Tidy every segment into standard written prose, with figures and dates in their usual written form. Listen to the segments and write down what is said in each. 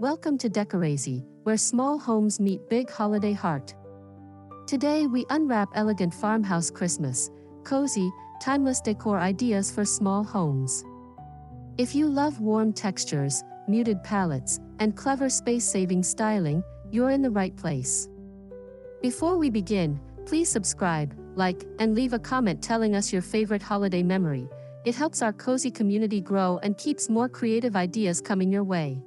Welcome to Decorazy, where small homes meet big holiday heart. Today we unwrap elegant farmhouse Christmas, cozy, timeless decor ideas for small homes. If you love warm textures, muted palettes, and clever space-saving styling, you're in the right place. Before we begin, please subscribe, like, and leave a comment telling us your favorite holiday memory. It helps our cozy community grow and keeps more creative ideas coming your way.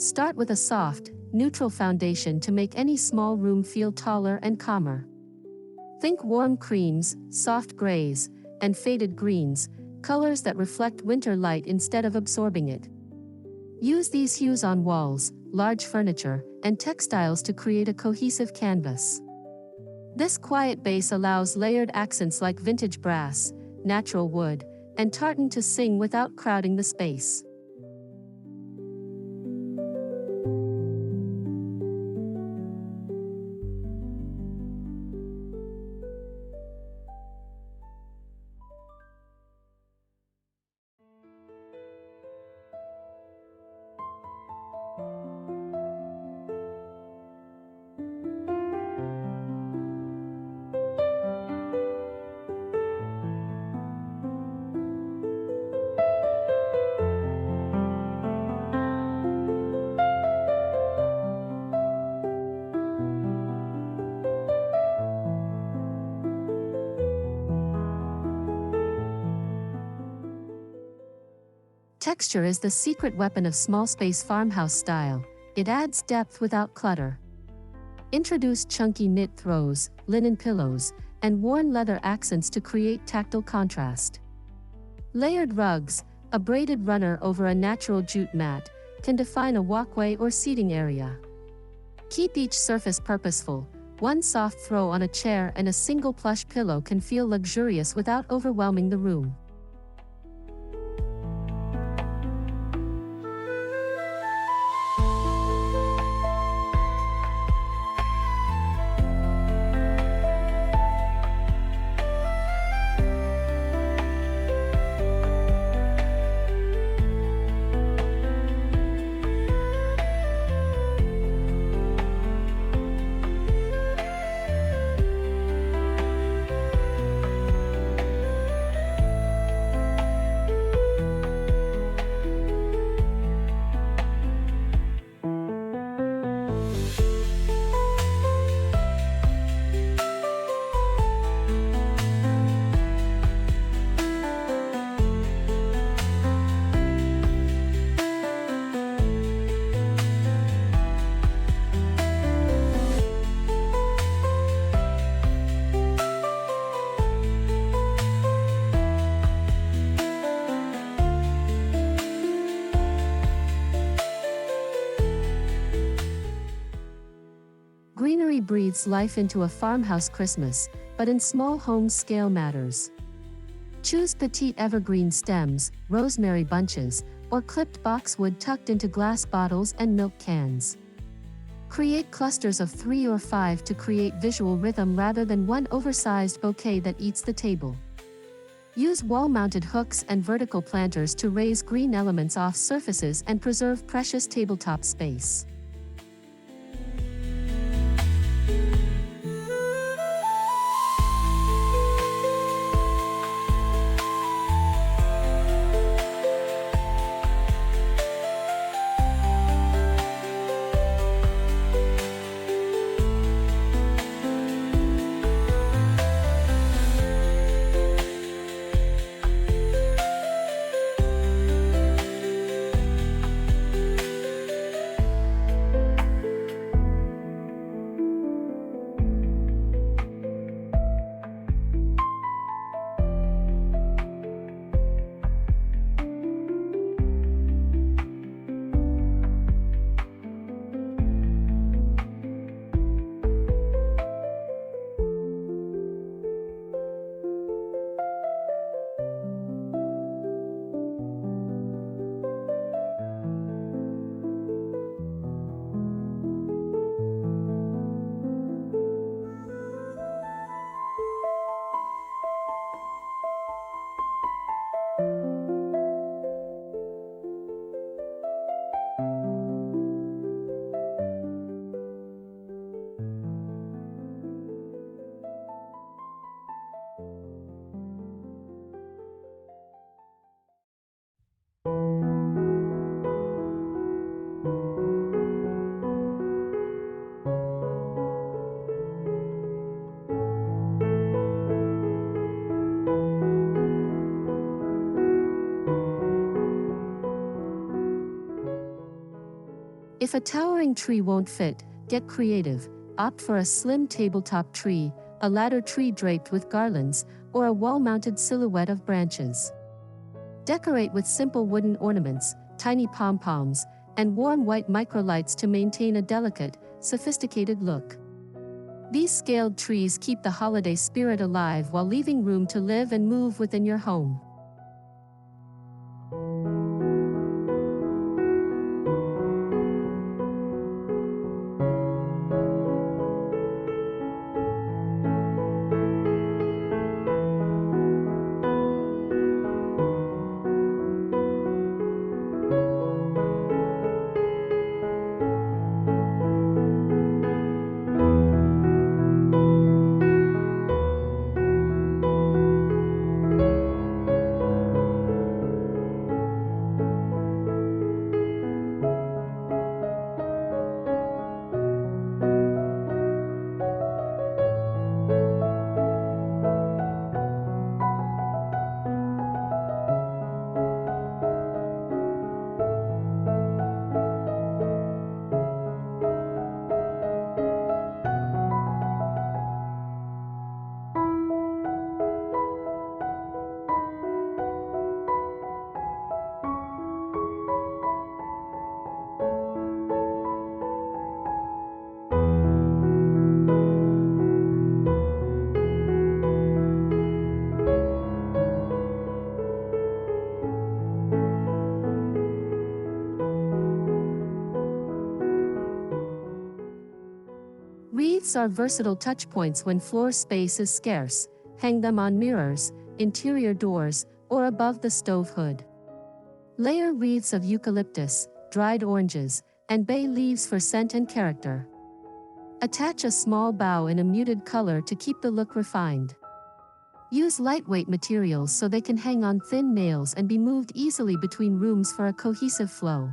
Start with a soft, neutral foundation to make any small room feel taller and calmer. Think warm creams, soft grays, and faded greens, colors that reflect winter light instead of absorbing it. Use these hues on walls, large furniture, and textiles to create a cohesive canvas. This quiet base allows layered accents like vintage brass, natural wood, and tartan to sing without crowding the space. Texture is the secret weapon of small space farmhouse style. It adds depth without clutter. Introduce chunky knit throws, linen pillows, and worn leather accents to create tactile contrast. Layered rugs, a braided runner over a natural jute mat, can define a walkway or seating area. Keep each surface purposeful. One soft throw on a chair and a single plush pillow can feel luxurious without overwhelming the room. breathes life into a farmhouse Christmas, but in small homes scale matters. Choose petite evergreen stems, rosemary bunches, or clipped boxwood tucked into glass bottles and milk cans. Create clusters of 3 or 5 to create visual rhythm rather than one oversized bouquet that eats the table. Use wall-mounted hooks and vertical planters to raise green elements off surfaces and preserve precious tabletop space. If a towering tree won't fit, get creative. Opt for a slim tabletop tree, a ladder tree draped with garlands, or a wall-mounted silhouette of branches. Decorate with simple wooden ornaments, tiny pom-poms, and warm white microlights to maintain a delicate, sophisticated look. These scaled trees keep the holiday spirit alive while leaving room to live and move within your home. Wreaths are versatile touchpoints when floor space is scarce. Hang them on mirrors, interior doors, or above the stove hood. Layer wreaths of eucalyptus, dried oranges, and bay leaves for scent and character. Attach a small bow in a muted color to keep the look refined. Use lightweight materials so they can hang on thin nails and be moved easily between rooms for a cohesive flow.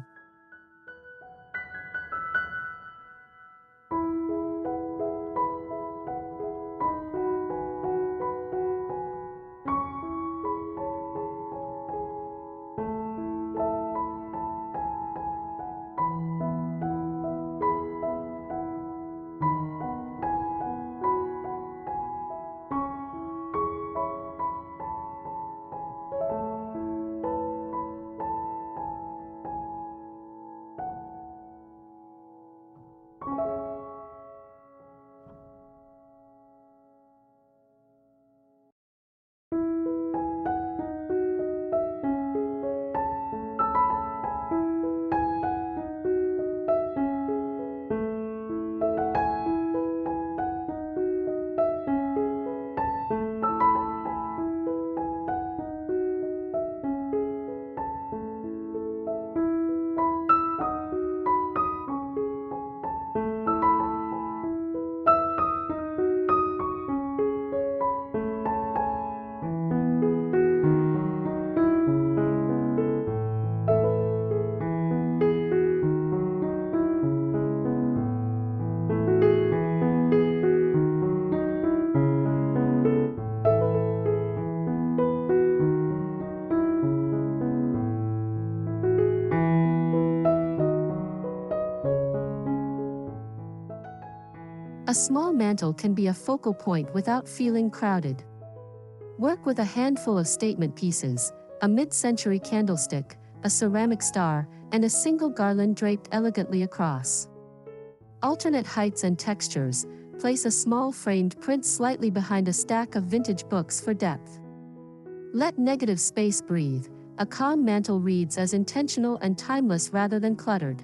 A small mantel can be a focal point without feeling crowded. Work with a handful of statement pieces, a mid-century candlestick, a ceramic star, and a single garland draped elegantly across. Alternate heights and textures, place a small framed print slightly behind a stack of vintage books for depth. Let negative space breathe. A calm mantel reads as intentional and timeless rather than cluttered.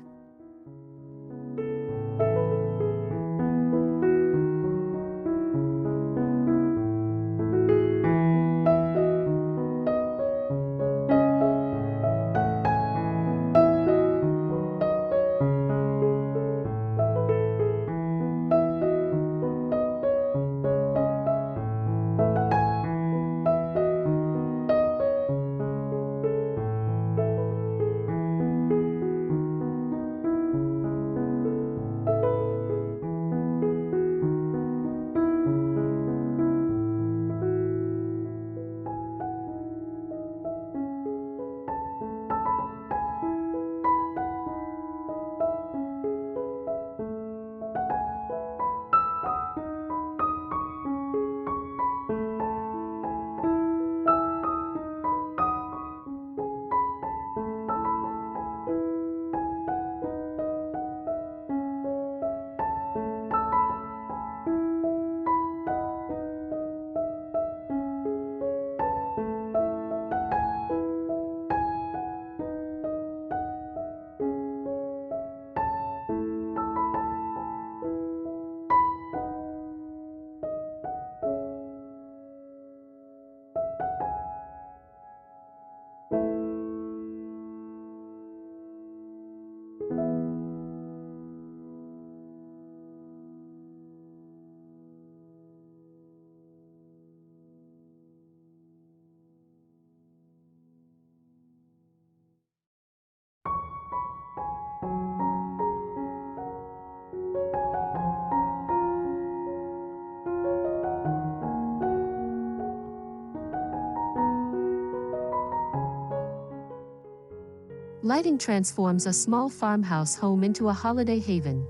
Lighting transforms a small farmhouse home into a holiday haven.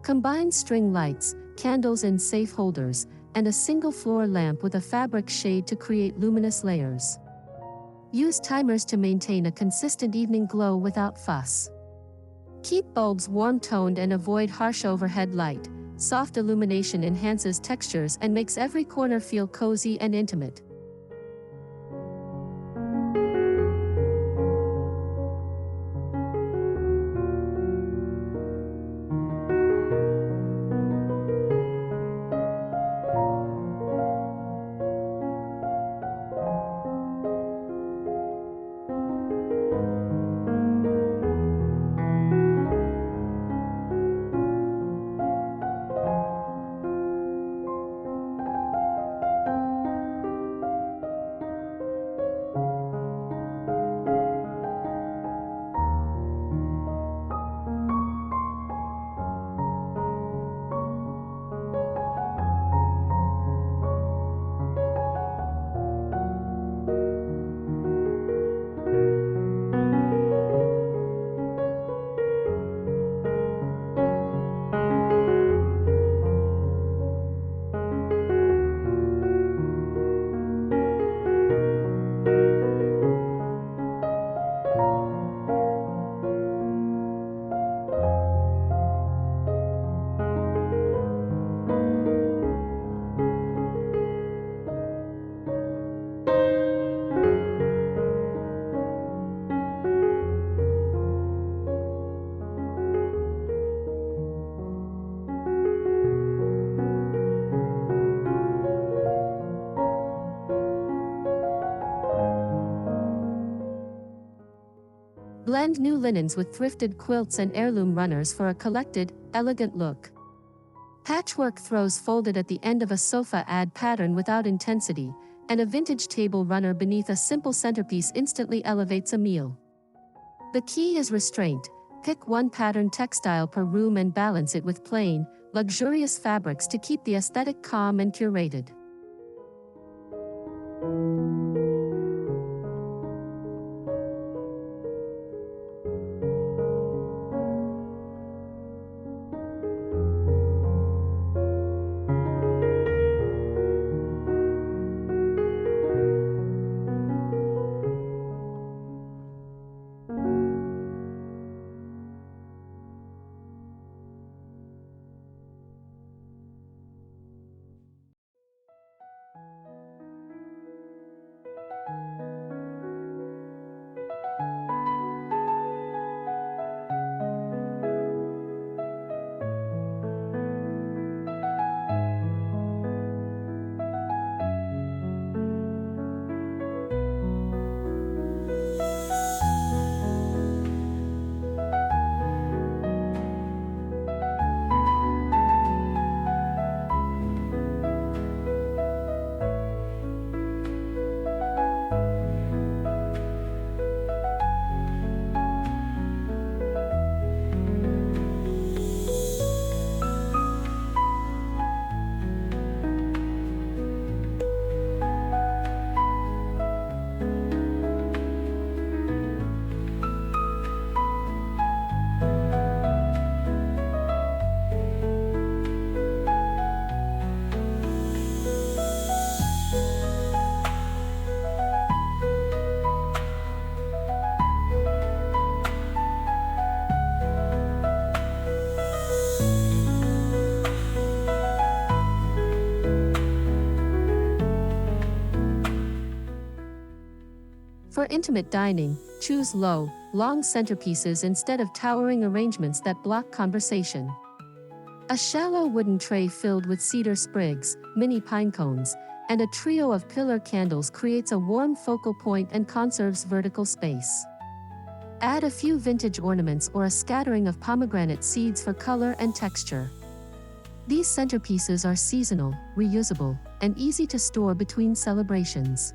Combine string lights, candles in safe holders, and a single floor lamp with a fabric shade to create luminous layers. Use timers to maintain a consistent evening glow without fuss. Keep bulbs warm-toned and avoid harsh overhead light. Soft illumination enhances textures and makes every corner feel cozy and intimate. Blend new linens with thrifted quilts and heirloom runners for a collected, elegant look. Patchwork throws folded at the end of a sofa add pattern without intensity, and a vintage table runner beneath a simple centerpiece instantly elevates a meal. The key is restraint. Pick one pattern textile per room and balance it with plain, luxurious fabrics to keep the aesthetic calm and curated. intimate dining, choose low, long centerpieces instead of towering arrangements that block conversation. A shallow wooden tray filled with cedar sprigs, mini pine cones, and a trio of pillar candles creates a warm focal point and conserves vertical space. Add a few vintage ornaments or a scattering of pomegranate seeds for color and texture. These centerpieces are seasonal, reusable, and easy to store between celebrations.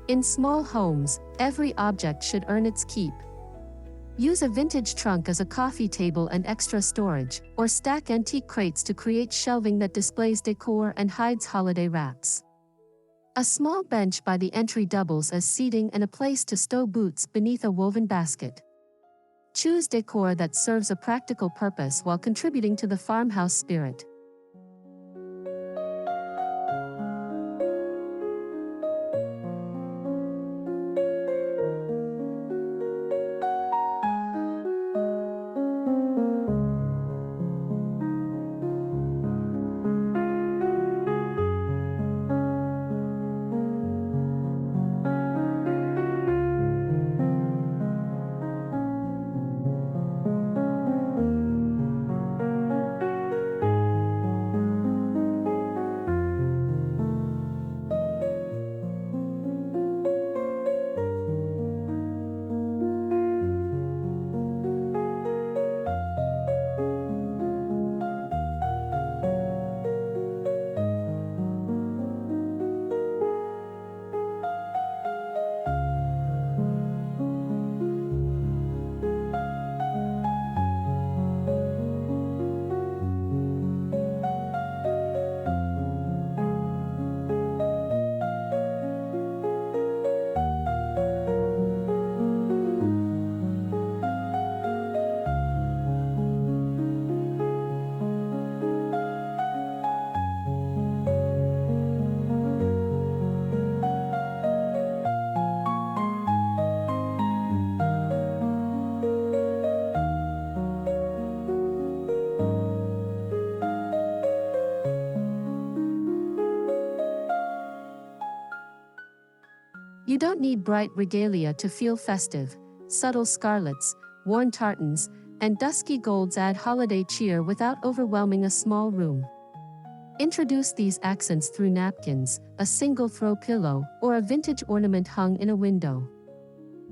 In small homes, every object should earn its keep. Use a vintage trunk as a coffee table and extra storage, or stack antique crates to create shelving that displays decor and hides holiday wraps. A small bench by the entry doubles as seating and a place to stow boots beneath a woven basket. Choose decor that serves a practical purpose while contributing to the farmhouse spirit. You don't need bright regalia to feel festive. Subtle scarlets, worn tartans, and dusky golds add holiday cheer without overwhelming a small room. Introduce these accents through napkins, a single throw pillow, or a vintage ornament hung in a window.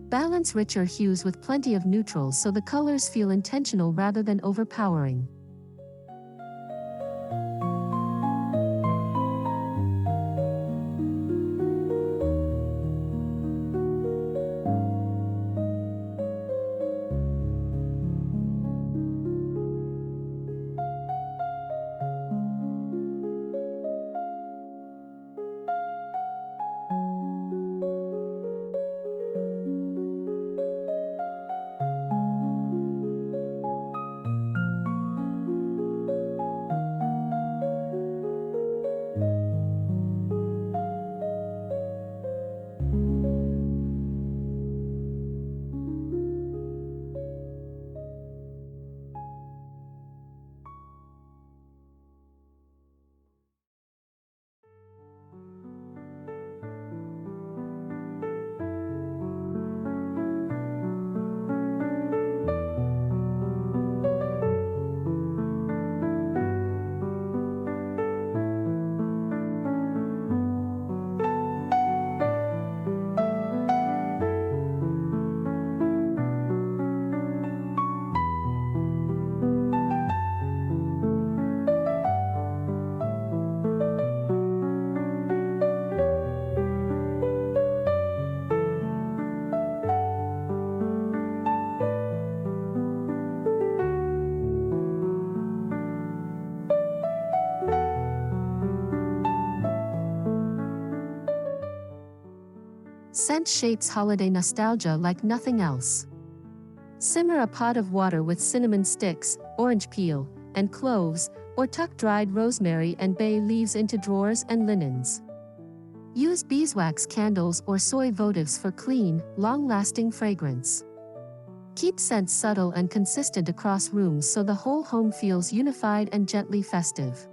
Balance richer hues with plenty of neutrals so the colors feel intentional rather than overpowering. Scent shapes holiday nostalgia like nothing else. Simmer a pot of water with cinnamon sticks, orange peel, and cloves, or tuck dried rosemary and bay leaves into drawers and linens. Use beeswax candles or soy votives for clean, long-lasting fragrance. Keep scents subtle and consistent across rooms so the whole home feels unified and gently festive.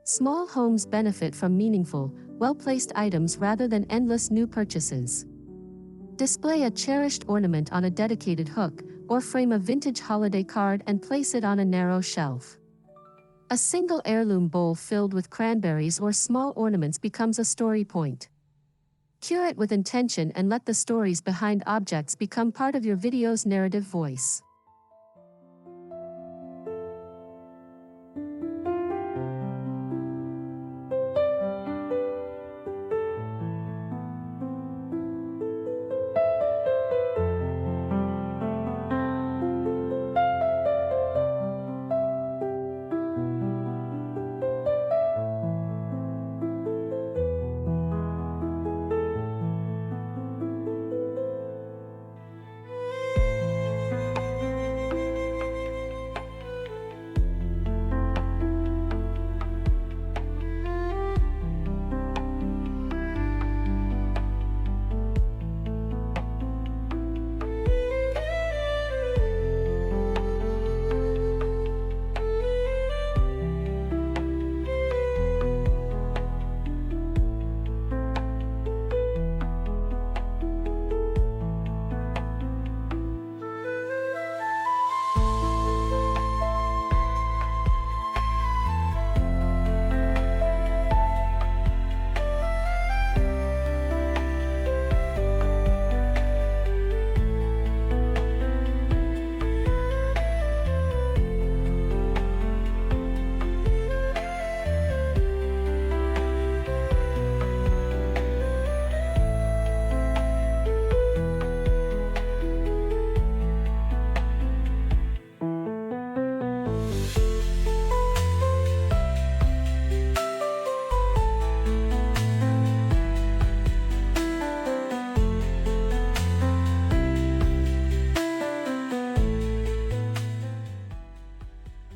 Small homes benefit from meaningful, well-placed items rather than endless new purchases. Display a cherished ornament on a dedicated hook, or frame a vintage holiday card and place it on a narrow shelf. A single heirloom bowl filled with cranberries or small ornaments becomes a story point. Curate with intention and let the stories behind objects become part of your video's narrative voice.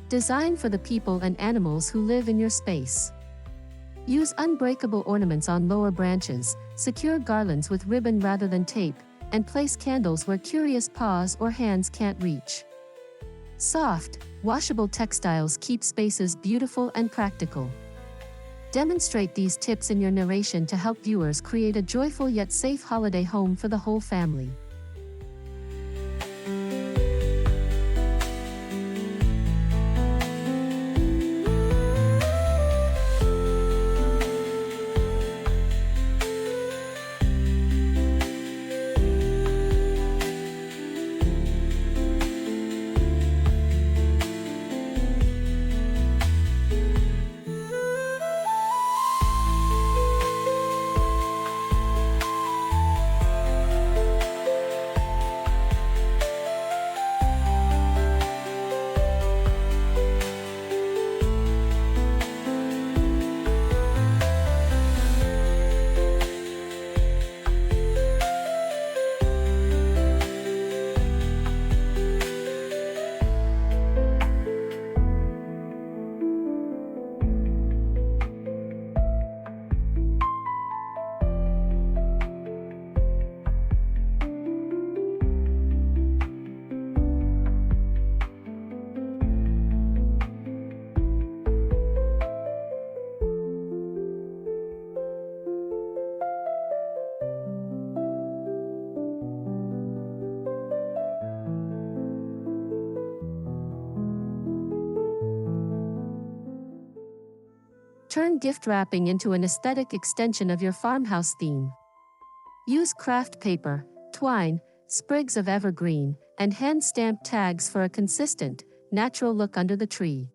Design for the people and animals who live in your space. Use unbreakable ornaments on lower branches, secure garlands with ribbon rather than tape, and place candles where curious paws or hands can't reach. Soft, washable textiles keep spaces beautiful and practical. Demonstrate these tips in your narration to help viewers create a joyful yet safe holiday home for the whole family. Turn gift wrapping into an aesthetic extension of your farmhouse theme. Use craft paper, twine, sprigs of evergreen, and hand-stamped tags for a consistent, natural look under the tree.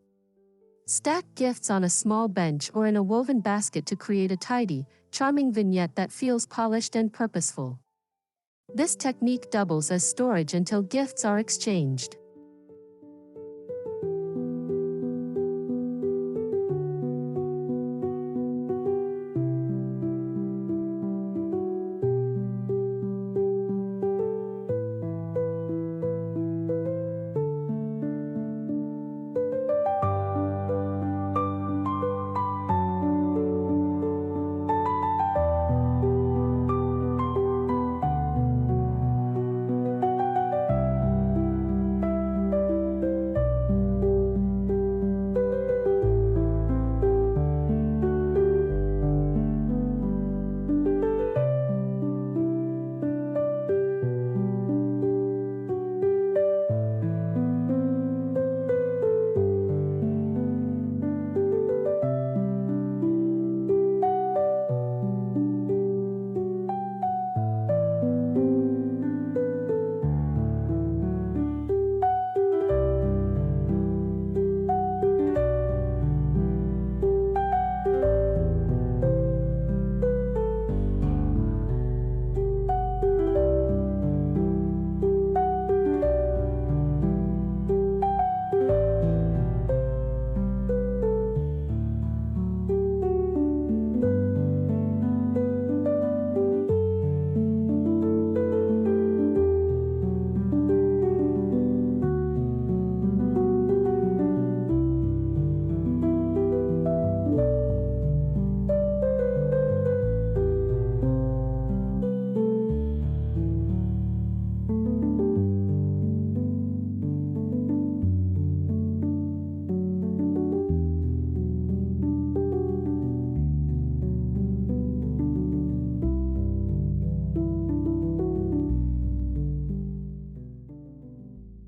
Stack gifts on a small bench or in a woven basket to create a tidy, charming vignette that feels polished and purposeful. This technique doubles as storage until gifts are exchanged.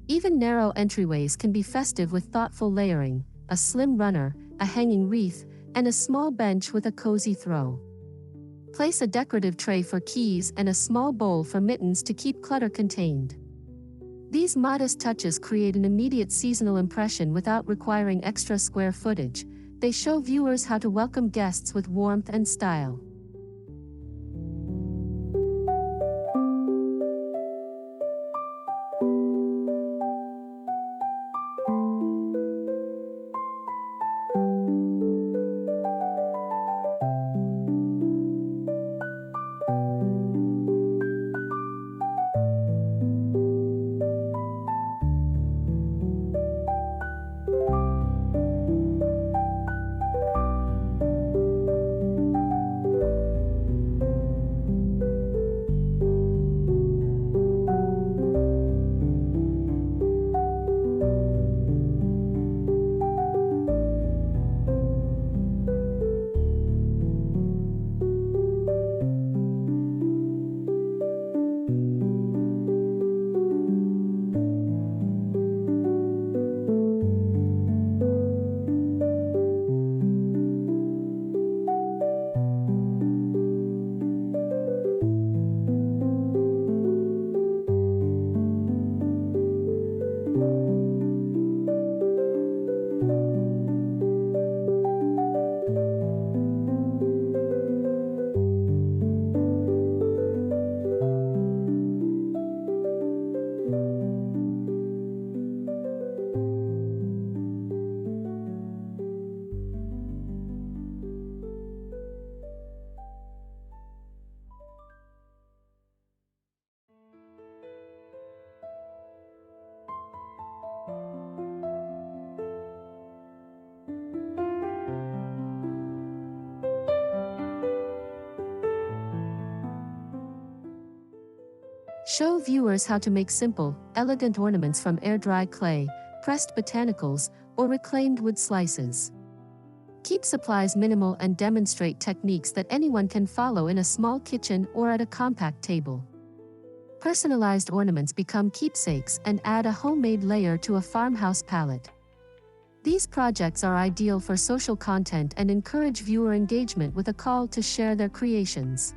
Even narrow entryways can be festive with thoughtful layering, a slim runner, a hanging wreath, and a small bench with a cozy throw. Place a decorative tray for keys and a small bowl for mittens to keep clutter contained. These modest touches create an immediate seasonal impression without requiring extra square footage. They show viewers how to welcome guests with warmth and style. Show viewers how to make simple, elegant ornaments from air-dried clay, pressed botanicals, or reclaimed wood slices. Keep supplies minimal and demonstrate techniques that anyone can follow in a small kitchen or at a compact table. Personalized ornaments become keepsakes and add a homemade layer to a farmhouse palette. These projects are ideal for social content and encourage viewer engagement with a call to share their creations.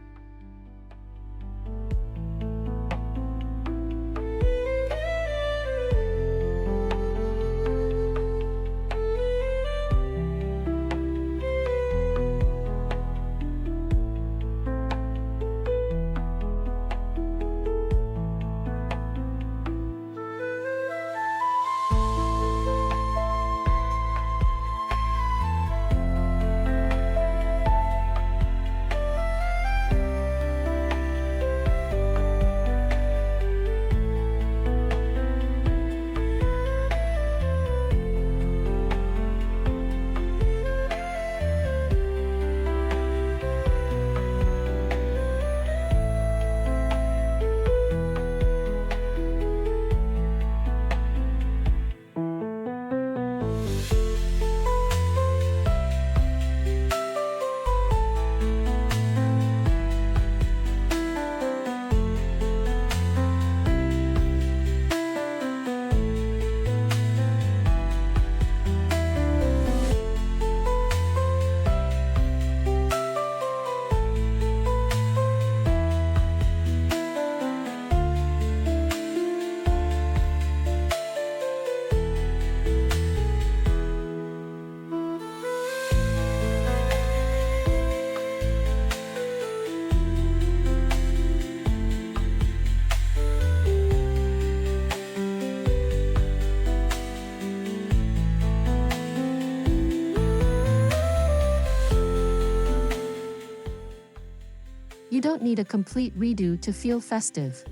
You don't need a complete redo to feel festive.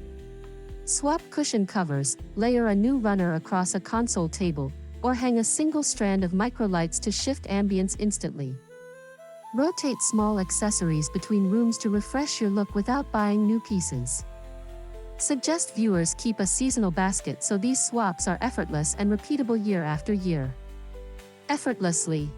Swap cushion covers, layer a new runner across a console table, or hang a single strand of microlights to shift ambience instantly. Rotate small accessories between rooms to refresh your look without buying new pieces. Suggest viewers keep a seasonal basket so these swaps are effortless and repeatable year after year. Effortlessly.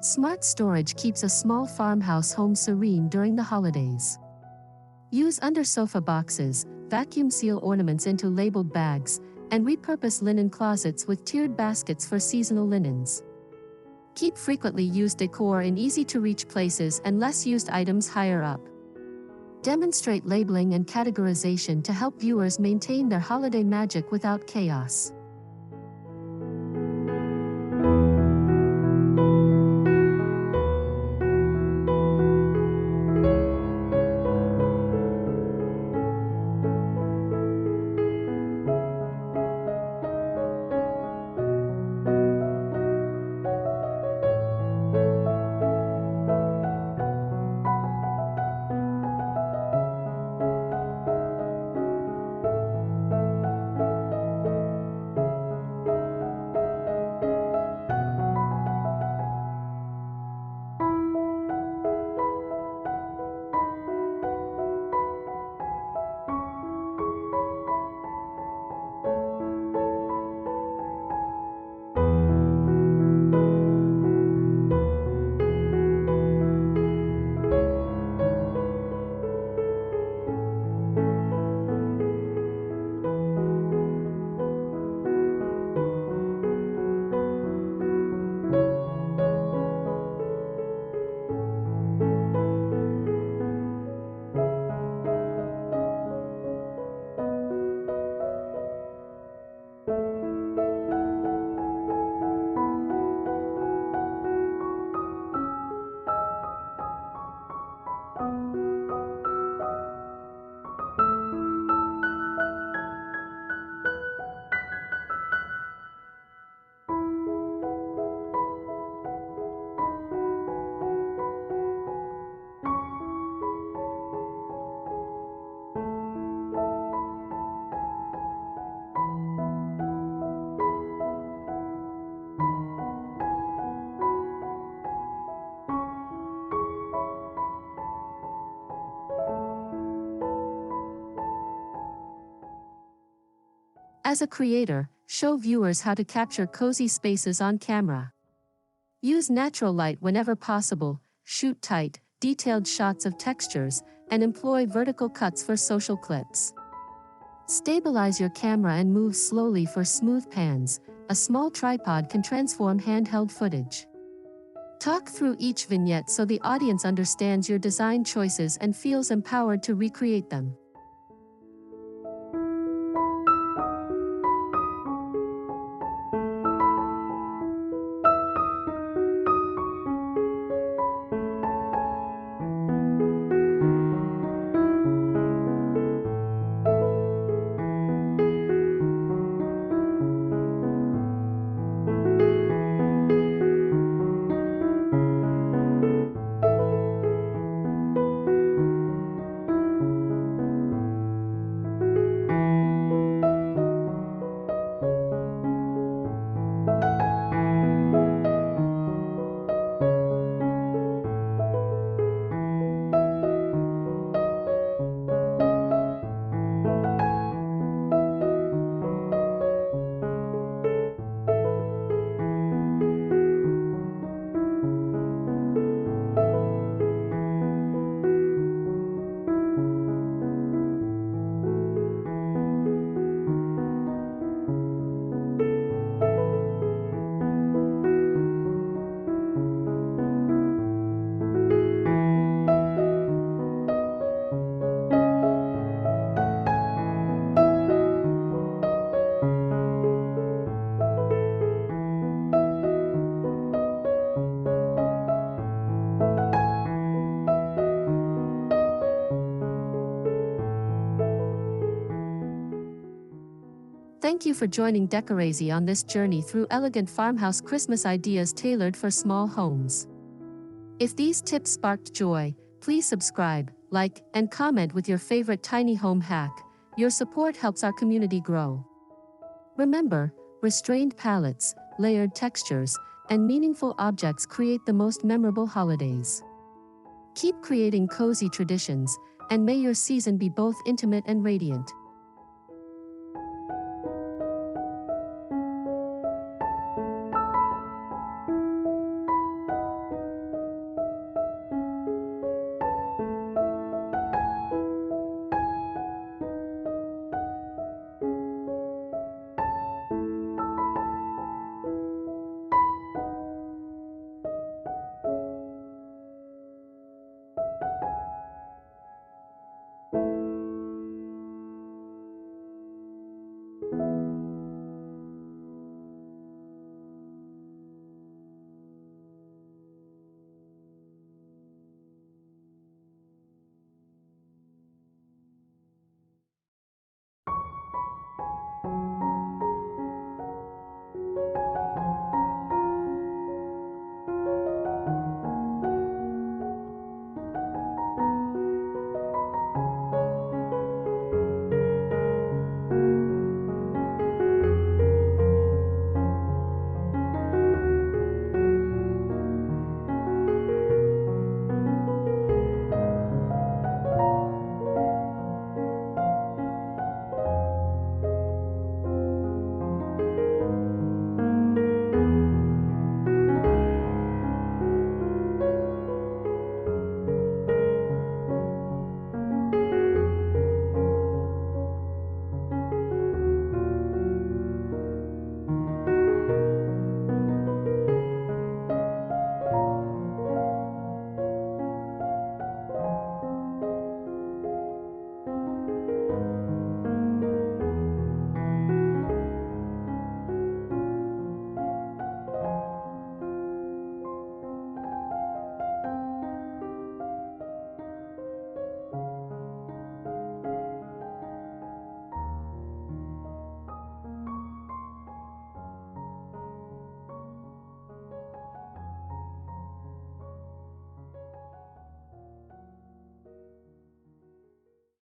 Smart storage keeps a small farmhouse home serene during the holidays. Use under sofa boxes, vacuum seal ornaments into labeled bags, and repurpose linen closets with tiered baskets for seasonal linens. Keep frequently used decor in easy-to-reach places and less used items higher up. Demonstrate labeling and categorization to help viewers maintain their holiday magic without chaos. As a creator, show viewers how to capture cozy spaces on camera. Use natural light whenever possible, shoot tight, detailed shots of textures, and employ vertical cuts for social clips. Stabilize your camera and move slowly for smooth pans. A small tripod can transform handheld footage. Talk through each vignette so the audience understands your design choices and feels empowered to recreate them. Thank you for joining Decorazy on this journey through elegant farmhouse Christmas ideas tailored for small homes. If these tips sparked joy, please subscribe, like, and comment with your favorite tiny home hack. Your support helps our community grow. Remember, restrained palettes, layered textures, and meaningful objects create the most memorable holidays. Keep creating cozy traditions, and may your season be both intimate and radiant.